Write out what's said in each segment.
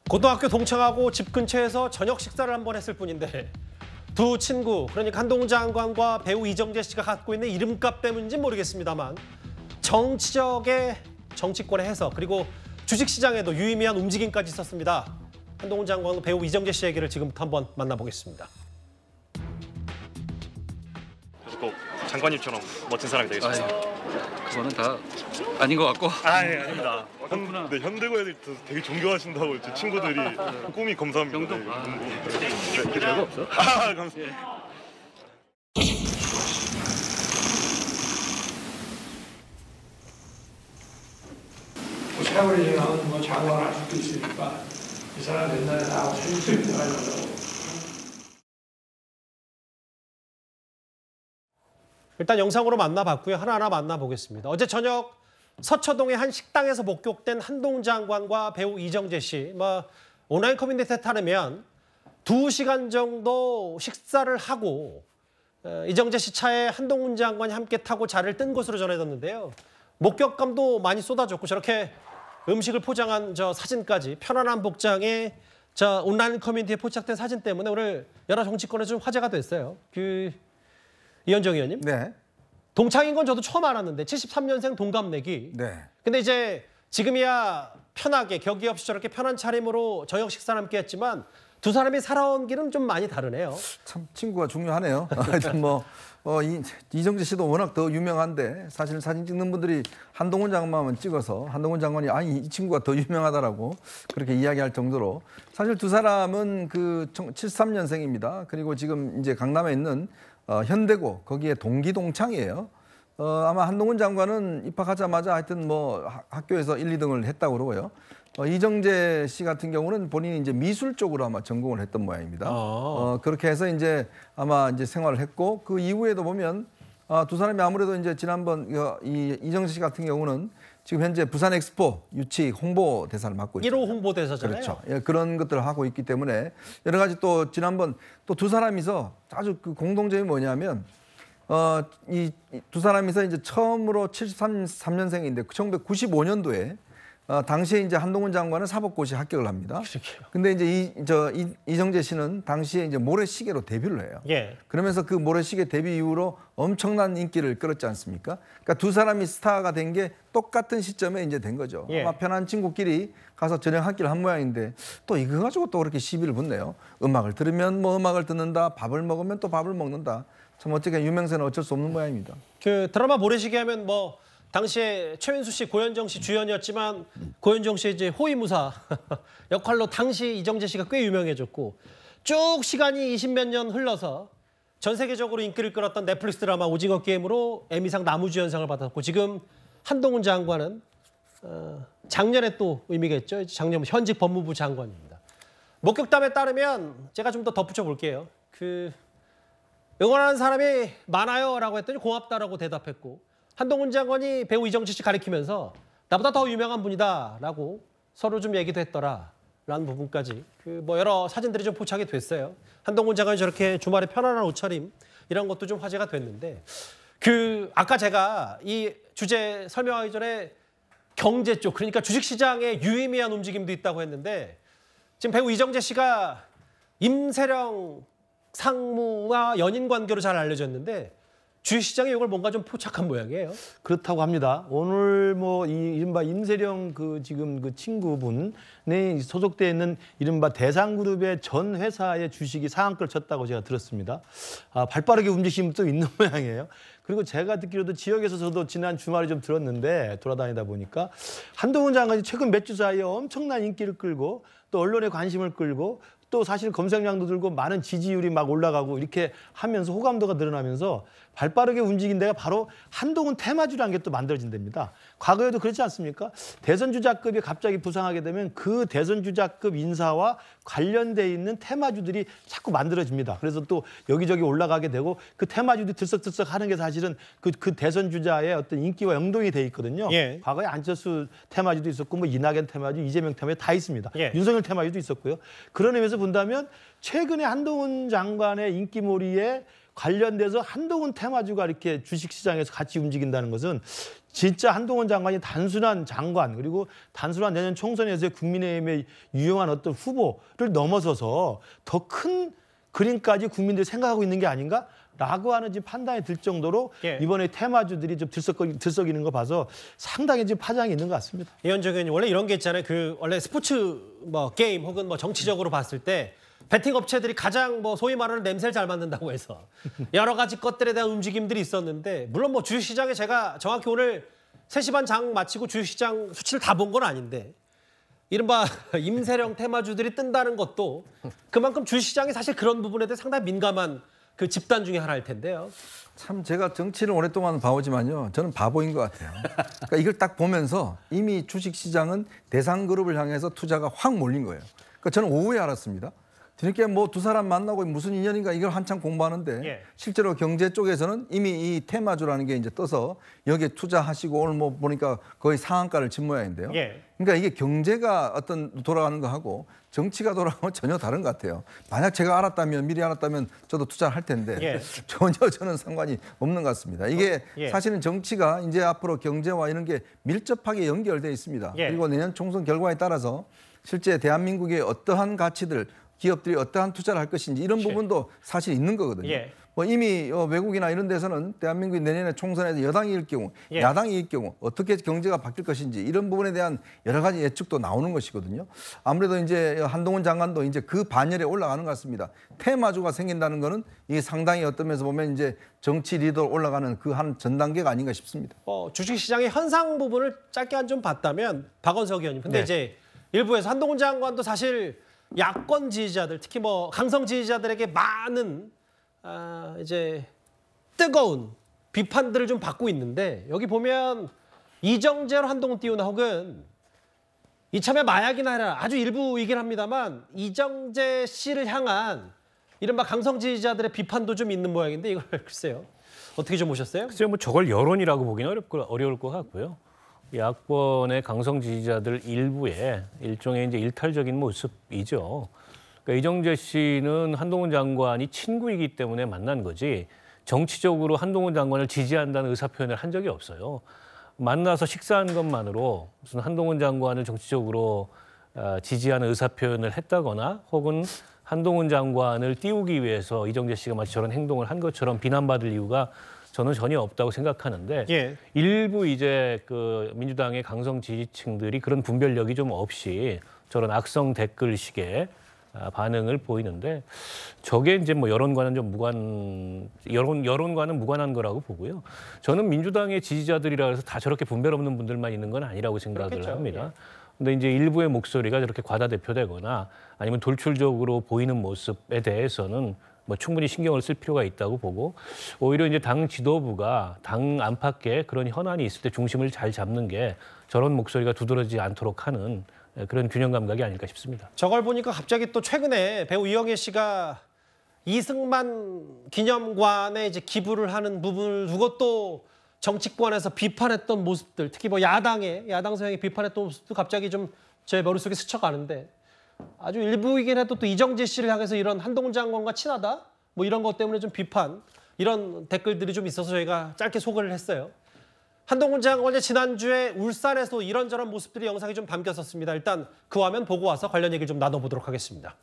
고등학교 동창하고 집 근처에서 저녁 식사를 한번 했을 뿐인데 두 친구, 그러니까 한동훈 장관과 배우 이정재 씨가 갖고 있는 이름값 때문인지 모르겠습니다만 정치적의 정치권의 해석, 그리고 주식시장에도 유의미한 움직임까지 있었습니다. 한동훈 장관과 배우 이정재 씨 얘기를 지금부터 한번 만나보겠습니다. 저도 꼭 장관님처럼 멋진 사람이 되겠습니다. 그거는 다 아닌 것 같고. 예, 아닙니다. 네, 현대고에 되게 존경하신다고 제 친구들이 꿈이 검사입니다. 네, 별거 없어. 감사합니다. 세월이 지나면 뭐 장관할 수도 있으니까 이 사람 옛날에 나하고 사진 찍으려고. 일단 영상으로 만나봤고요. 하나하나 만나보겠습니다. 어제 저녁 서초동의 한 식당에서 목격된 한동훈 장관과 배우 이정재 씨. 온라인 커뮤니티에 따르면 2시간 정도 식사를 하고 이정재 씨 차에 한동훈 장관이 함께 타고 자리를 뜬 것으로 전해졌는데요. 목격감도 많이 쏟아졌고 저렇게 음식을 포장한 저 사진까지 편안한 복장에 저 온라인 커뮤니티에 포착된 사진 때문에 오늘 여러 정치권에서 좀 화제가 됐어요. 이현정 의원님. 네. 동창인 건 저도 처음 알았는데 73년생 동갑내기. 네. 근데 이제 지금이야 편하게 격의 없이 저렇게 편한 차림으로 저녁 식사를 함께 했지만 두 사람이 살아온 길은 좀 많이 다르네요. 참 친구가 중요하네요. 하여튼 이정재 씨도 워낙 더 유명한데 사실 사진 찍는 분들이 한동훈 장관만 찍어서 한동훈 장관이 아니 이 친구가 더 유명하다라고 그렇게 이야기할 정도로 사실 두 사람은 73년생입니다. 그리고 지금 이제 강남에 있는 현대고 거기에 동기 동창이에요. 아마 한동훈 장관은 입학하자마자 하여튼 학교에서 1, 2등을 했다고 그러고요. 이정재 씨 같은 경우는 본인이 이제 미술 쪽으로 아마 전공을 했던 모양입니다. 그렇게 해서 이제 아마 이제 생활을 했고 그 이후에도 보면 두 사람이 아무래도 이제 지난번 이정재 씨 같은 경우는 지금 현재 부산 엑스포 유치 홍보 대사를 맡고 있죠. 1호 홍보 대사잖아요. 그렇죠. 예, 그런 것들을 하고 있기 때문에 여러 가지 또 지난번 또 두 사람이서 아주 그 공통점이 뭐냐면 이 두 사람이서 이제 처음으로 73년생인데 1995년도에 당시에 이제 한동훈 장관은 사법고시 합격을 합니다. 근데 이제 이정재 씨는 당시에 이제 모래시계로 데뷔를 해요. 예. 그러면서 그 모래시계 데뷔 이후로 엄청난 인기를 끌었지 않습니까? 그러니까 두 사람이 스타가 된 게 똑같은 시점에 이제 된 거죠. 예. 아마 편한 친구끼리 가서 저녁 한 끼를 한 모양인데 또 이거 가지고 또 그렇게 시비를 붙네요. 음악을 들으면 음악을 듣는다, 밥을 먹으면 또 밥을 먹는다. 참 어떻게 유명세는 어쩔 수 없는 모양입니다. 드라마 모래시계 하면 당시에 최윤수 씨, 고현정 씨 주연이었지만 고현정 씨 이제 호위무사 역할로 당시 이정재 씨가 꽤 유명해졌고 쭉 시간이 20몇 년 흘러서 전 세계적으로 인기를 끌었던 넷플릭스 드라마 오징어 게임으로 에미상 나무주연상을 받았고 지금 한동훈 장관은 작년에 또 의미겠죠. 작년 현직 법무부 장관입니다. 목격담에 따르면 제가 좀 더 덧붙여 볼게요. 응원하는 사람이 많아요라고 했더니 고맙다라고 대답했고 한동훈 장관이 배우 이정재 씨 가리키면서 나보다 더 유명한 분이다라고 서로 좀 얘기도 했더라라는 부분까지 여러 사진들이 좀 포착이 됐어요. 한동훈 장관이 저렇게 주말에 편안한 옷차림 이런 것도 좀 화제가 됐는데 아까 제가 이 주제 설명하기 전에 경제 쪽 그러니까 주식시장에 유의미한 움직임도 있다고 했는데 지금 배우 이정재 씨가 임세령 상무와 연인 관계로 잘 알려졌는데 주식시장에 이걸 뭔가 좀 포착한 모양이에요. 그렇다고 합니다. 오늘 이 이른바 임세령 지금 그 친구분이 소속돼 있는 이른바 대상그룹의 전 회사의 주식이 상한가를 쳤다고 제가 들었습니다. 발빠르게 움직임도 또 있는 모양이에요. 그리고 제가 듣기로도 지역에서 저도 지난 주말에 좀 들었는데 돌아다니다 보니까 한동훈 장관이 최근 몇 주 사이에 엄청난 인기를 끌고 또 언론의 관심을 끌고 또 사실 검색량도 들고 많은 지지율이 막 올라가고 이렇게 하면서 호감도가 늘어나면서 발빠르게 움직인 데가 바로 한동훈 테마주라는 게 또 만들어진답니다. 과거에도 그렇지 않습니까? 대선 주자급이 갑자기 부상하게 되면 그 대선 주자급 인사와 관련돼 있는 테마주들이 자꾸 만들어집니다. 그래서 또 여기저기 올라가게 되고 그 테마주들이 들썩들썩 하는 게 사실은 그 대선 주자의 어떤 인기와 연동이 돼 있거든요. 예. 과거에 안철수 테마주도 있었고 이낙연 테마주, 이재명 테마주 다 있습니다. 예. 윤석열 테마주도 있었고요. 그런 의미에서 본다면 최근에 한동훈 장관의 인기몰이에 관련돼서 한동훈 테마주가 이렇게 주식시장에서 같이 움직인다는 것은 진짜 한동훈 장관이 단순한 장관 그리고 단순한 내년 총선에서의 국민의힘의 유용한 어떤 후보를 넘어서서 더 큰 그림까지 국민들이 생각하고 있는 게 아닌가라고 하는 지금 판단이 들 정도로 예. 이번에 테마주들이 좀 들썩이는 거 봐서 상당히 지금 파장이 있는 것 같습니다. 이현정 의원님 원래 이런 게 있잖아요. 그 원래 스포츠 뭐 게임 혹은 뭐 정치적으로 봤을 때 베팅 업체들이 가장 뭐 소위 말하는 냄새를 잘 맡는다고 해서 여러 가지 것들에 대한 움직임들이 있었는데 물론 뭐 주식시장에 제가 정확히 오늘 3시 반 장 마치고 주식시장 수치를 다 본 건 아닌데 이른바 임세령 테마주들이 뜬다는 것도 그만큼 주식시장이 사실 그런 부분에 대해 상당히 민감한 그 집단 중에 하나일 텐데요. 참 제가 정치를 오랫동안 봐오지만요. 저는 바보인 것 같아요. 그러니까 이걸 딱 보면서 이미 주식시장은 대상그룹을 향해서 투자가 확 몰린 거예요. 그러니까 저는 오후에 알았습니다. 뒤늦게 뭐 두 사람 만나고 무슨 인연인가 이걸 한참 공부하는데 예. 실제로 경제 쪽에서는 이미 이 테마주라는 게 이제 떠서 여기에 투자하시고 오늘 뭐 보니까 거의 상한가를 친 모양인데요. 예. 그러니까 이게 경제가 어떤 돌아가는 거하고 정치가 돌아가면 전혀 다른 것 같아요. 만약 제가 알았다면 미리 알았다면 저도 투자를 할 텐데 예. 전혀 저는 상관이 없는 것 같습니다. 이게 예. 사실은 정치가 이제 앞으로 경제와 이런 게 밀접하게 연결돼 있습니다. 예. 그리고 내년 총선 결과에 따라서 실제 대한민국의 어떠한 가치들 기업들이 어떠한 투자를 할 것인지 이런 부분도 사실 있는 거거든요. 예. 뭐 이미 외국이나 이런 데서는 대한민국이 내년에 총선에서 여당이 이길 경우, 예. 야당이 이길 경우 어떻게 경제가 바뀔 것인지 이런 부분에 대한 여러 가지 예측도 나오는 것이거든요. 아무래도 이제 한동훈 장관도 이제 그 반열에 올라가는 것 같습니다. 테마주가 생긴다는 거는 이게 상당히 어떤 면에서 보면 이제 정치 리더로 올라가는 그 한 전 단계가 아닌가 싶습니다. 주식시장의 현상 부분을 짧게 한 좀 봤다면 박원석 의원님. 근데 네. 이제 일부에서 한동훈 장관도 사실 야권 지지자들 특히 뭐 강성 지지자들에게 많은 이제 뜨거운 비판들을 좀 받고 있는데 여기 보면 이정재로 한동훈 띄우나 혹은 이참에 마약이나 해라 아주 일부이긴 합니다만 이정재 씨를 향한 이른바 강성 지지자들의 비판도 좀 있는 모양인데 이걸 글쎄요. 어떻게 좀 보셨어요? 글쎄요, 뭐 저걸 여론이라고 보기는 어려울 것 같고요. 야권의 강성 지지자들 일부의 일종의 이제 일탈적인 모습이죠. 그러니까 이정재 씨는 한동훈 장관이 친구이기 때문에 만난 거지 정치적으로 한동훈 장관을 지지한다는 의사 표현을 한 적이 없어요. 만나서 식사한 것만으로 무슨 한동훈 장관을 정치적으로 지지하는 의사 표현을 했다거나 혹은 한동훈 장관을 띄우기 위해서 이정재 씨가 마치 저런 행동을 한 것처럼 비난받을 이유가 저는 전혀 없다고 생각하는데 예. 일부 이제 그 민주당의 강성 지지층들이 그런 분별력이 좀 없이 저런 악성 댓글식의 반응을 보이는데 저게 이제 뭐 여론과는 좀 여론과는 무관한 거라고 보고요. 저는 민주당의 지지자들이라 해서 다 저렇게 분별 없는 분들만 있는 건 아니라고 생각을 그렇겠죠. 합니다. 예. 근데 이제 일부의 목소리가 저렇게 과다대표되거나 아니면 돌출적으로 보이는 모습에 대해서는 뭐 충분히 신경을 쓸 필요가 있다고 보고 오히려 이제 당 지도부가 당 안팎에 그런 현안이 있을 때 중심을 잘 잡는 게 저런 목소리가 두드러지지 않도록 하는 그런 균형 감각이 아닐까 싶습니다. 저걸 보니까 갑자기 또 최근에 배우 이영애 씨가 이승만 기념관에 이제 기부를 하는 부분을 두고 또 정치권에서 비판했던 모습들, 특히 뭐 야당 성향이 비판했던 모습도 갑자기 좀 제 머릿속에 스쳐가는데 아주 일부이긴 해도 또 이정재 씨를 향해서 이런 한동훈 장관과 친하다? 뭐 이런 것 때문에 좀 비판, 이런 댓글들이 좀 있어서 저희가 짧게 소개를 했어요. 한동훈 장관이 지난주에 울산에서 이런저런 모습들이 영상이 좀 담겼었습니다. 일단 그 화면 보고 와서 관련 얘기를 좀 나눠보도록 하겠습니다.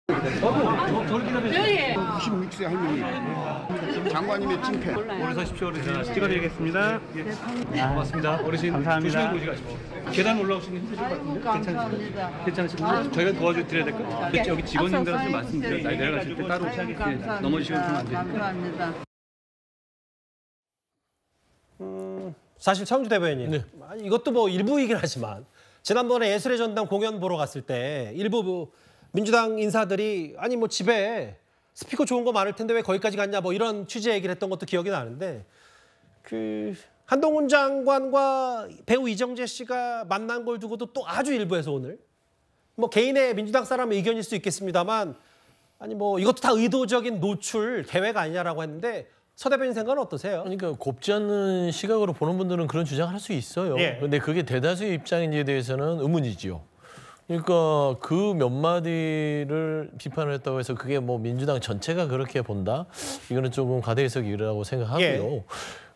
96세 할머니 장관님의 찐팬. 오래 사십시오 어르신. 찍어드리겠습니다. 고맙습니다. 어르신 감사합니다. 조심히 가십시오. 계단 올라오시는 힘드실 것 같은데 괜찮으십니까? 저희가 도와드려야 될까요? 여기 직원님들한테 좀 말씀드려요. 내려가실 때 따로 넘어지시면 안 되니까. 감사합니다. 사실 차은주 대변인, 이것도 뭐 일부이긴 하지만 지난번에 예술의 전당 공연 보러 갔을 때 일부 민주당 인사들이 아니 뭐 집에 스피커 좋은 거 많을 텐데 왜 거기까지 갔냐 뭐 이런 취지의 얘기를 했던 것도 기억이 나는데 그 한동훈 장관과 배우 이정재 씨가 만난 걸 두고도 또 아주 일부에서 오늘 뭐 개인의 민주당 사람의 의견일 수 있겠습니다만 아니 뭐 이것도 다 의도적인 노출 계획 아니냐라고 했는데 서 대변인 생각은 어떠세요? 그러니까 곱지 않는 시각으로 보는 분들은 그런 주장을 할 수 있어요. 예. 그런데 그게 대다수의 입장인지에 대해서는 의문이지요. 그러니까 그 몇 마디를 비판을 했다고 해서 그게 뭐 민주당 전체가 그렇게 본다? 이거는 조금 과대해석이라고 생각하고요. 예.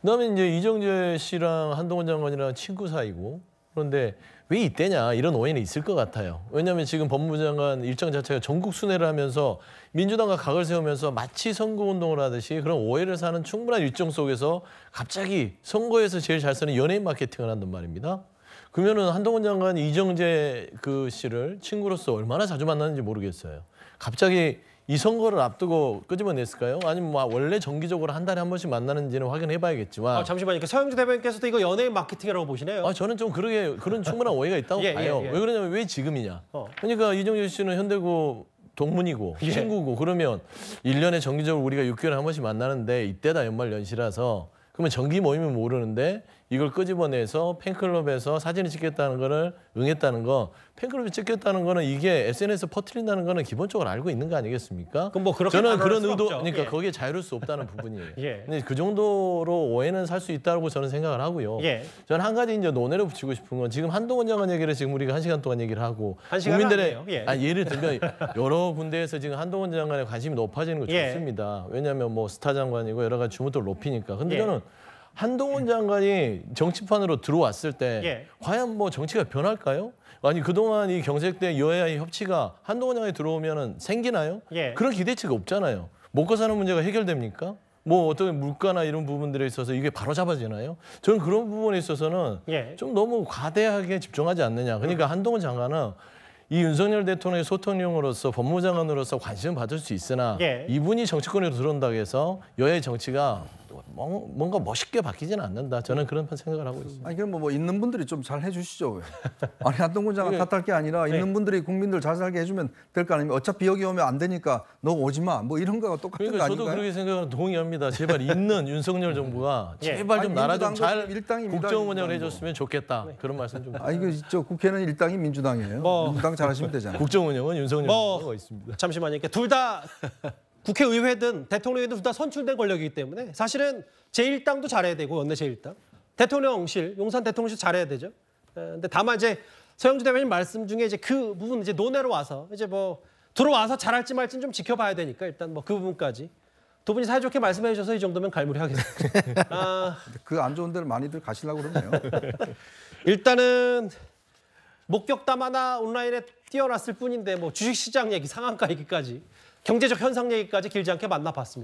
그다음에 이제 이정재 씨랑 한동훈 장관이랑 친구 사이고 그런데 왜 이때냐 이런 오해는 있을 것 같아요. 왜냐하면 지금 법무부 장관 일정 자체가 전국 순회를 하면서 민주당과 각을 세우면서 마치 선거운동을 하듯이 그런 오해를 사는 충분한 일정 속에서 갑자기 선거에서 제일 잘 쓰는 연예인 마케팅을 한단 말입니다. 그러면은 한동훈 장관이 이정재 그 씨를 친구로서 얼마나 자주 만났는지 모르겠어요. 갑자기 이 선거를 앞두고 끄집어냈을까요? 아니면 뭐 원래 정기적으로 한 달에 한 번씩 만나는지는 확인해봐야겠지만. 잠시만요. 서영주 대변인께서도 이거 연예인 마케팅이라고 보시네요. 저는 좀 그런 충분한 오해가 있다고 봐요. 왜 그러냐면 왜 지금이냐. 그러니까 이정재 씨는 현대고 동문이고 친구고 그러면 1년에 정기적으로 우리가 6개월에 한 번씩 만나는데 이때다 연말 연시라서 그러면 정기 모임은 모르는데 이걸 끄집어내서 팬클럽에서 사진을 찍겠다는 거를 응했다는 거 팬클럽에 찍겠다는 거는 이게 SNS 퍼뜨린다는 거는 기본적으로 알고 있는 거 아니겠습니까? 그럼 뭐 그렇게 저는 그런 수가 의도 없죠. 그러니까 예. 거기에 자유로울 수 없다는 부분이에요. 예. 근데 그 정도로 오해는 살 수 있다고 저는 생각을 하고요. 예. 저는 한 가지 이제 논의를 붙이고 싶은 건 지금 한동훈 장관 얘기를 지금 우리가 1시간 동안 얘기를 하고 한 시간은 국민들의 아니에요. 예. 예를 들면 여러 군데에서 지금 한동훈 장관의 관심이 높아지는 거 예. 좋습니다. 왜냐하면 뭐 스타 장관이고 여러 가지 주목도를 높이니까. 근데 예. 저는 한동훈 장관이 정치판으로 들어왔을 때 예. 과연 뭐 정치가 변할까요? 아니 그동안 이 경색된 여야의 협치가 한동훈 장관이 들어오면은 생기나요? 예. 그런 기대치가 없잖아요. 먹고 사는 문제가 해결됩니까? 뭐 어떤 물가나 이런 부분들에 있어서 이게 바로 잡아지나요? 저는 그런 부분에 있어서는 예. 좀 너무 과대하게 집중하지 않느냐. 그러니까 한동훈 장관은 이 윤석열 대통령의 소통령으로서 법무부 장관으로서 관심을 받을 수 있으나 예. 이분이 정치권으로 들어온다고 해서 여야의 정치가 뭔가 멋있게 바뀌지는 않는다. 저는 그런 생각을 하고 있습니다. 아니 그럼 뭐 있는 분들이 좀 잘 해주시죠. 왜? 아니 한동훈 장관 탓할 게 아니라 있는 분들이 국민들 잘 살게 해주면 될 거 아닙니까? 어차피 여기 오면 안 되니까 너 오지 마. 뭐 이런 거가 똑같은 그러니까 거 저도 아닌가요? 그렇게 생각을 동의합니다. 제발 있는 윤석열 정부가 예. 제발 좀 아니, 나라 좀 민주당도 잘 일당입니다, 국정 운영을 민주당도. 해줬으면 좋겠다. 그런 말씀 좀. 아 이거 저 국회는 일당이 민주당이에요. 뭐. 민주당 잘하시면 되잖아요. 국정 운영은 윤석열 뭐. 정부가 있습니다. 잠시만요. 그러니까 둘 다 국회의회든 대통령이든 둘 다 선출된 권력이기 때문에 사실은 제1당도 잘해야 되고 원내 제1당, 대통령실, 용산 대통령실 잘해야 되죠. 근데 다만 이제 서영주 대변인 말씀 중에 이제 그 부분 이제 논의로 와서 이제 뭐 들어와서 잘할지 말지는 좀 지켜봐야 되니까 일단 뭐 그 부분까지 두 분이 사이좋게 말씀해 주셔서 이 정도면 갈무리하겠습니다. 그 안 좋은 데를 많이들 가시려고 그러네요. 일단은 목격담 하나 온라인에 띄워놨을 뿐인데 뭐 주식시장 얘기, 상한가 얘기까지 경제적 현상 얘기까지 길지 않게 만나봤습니다.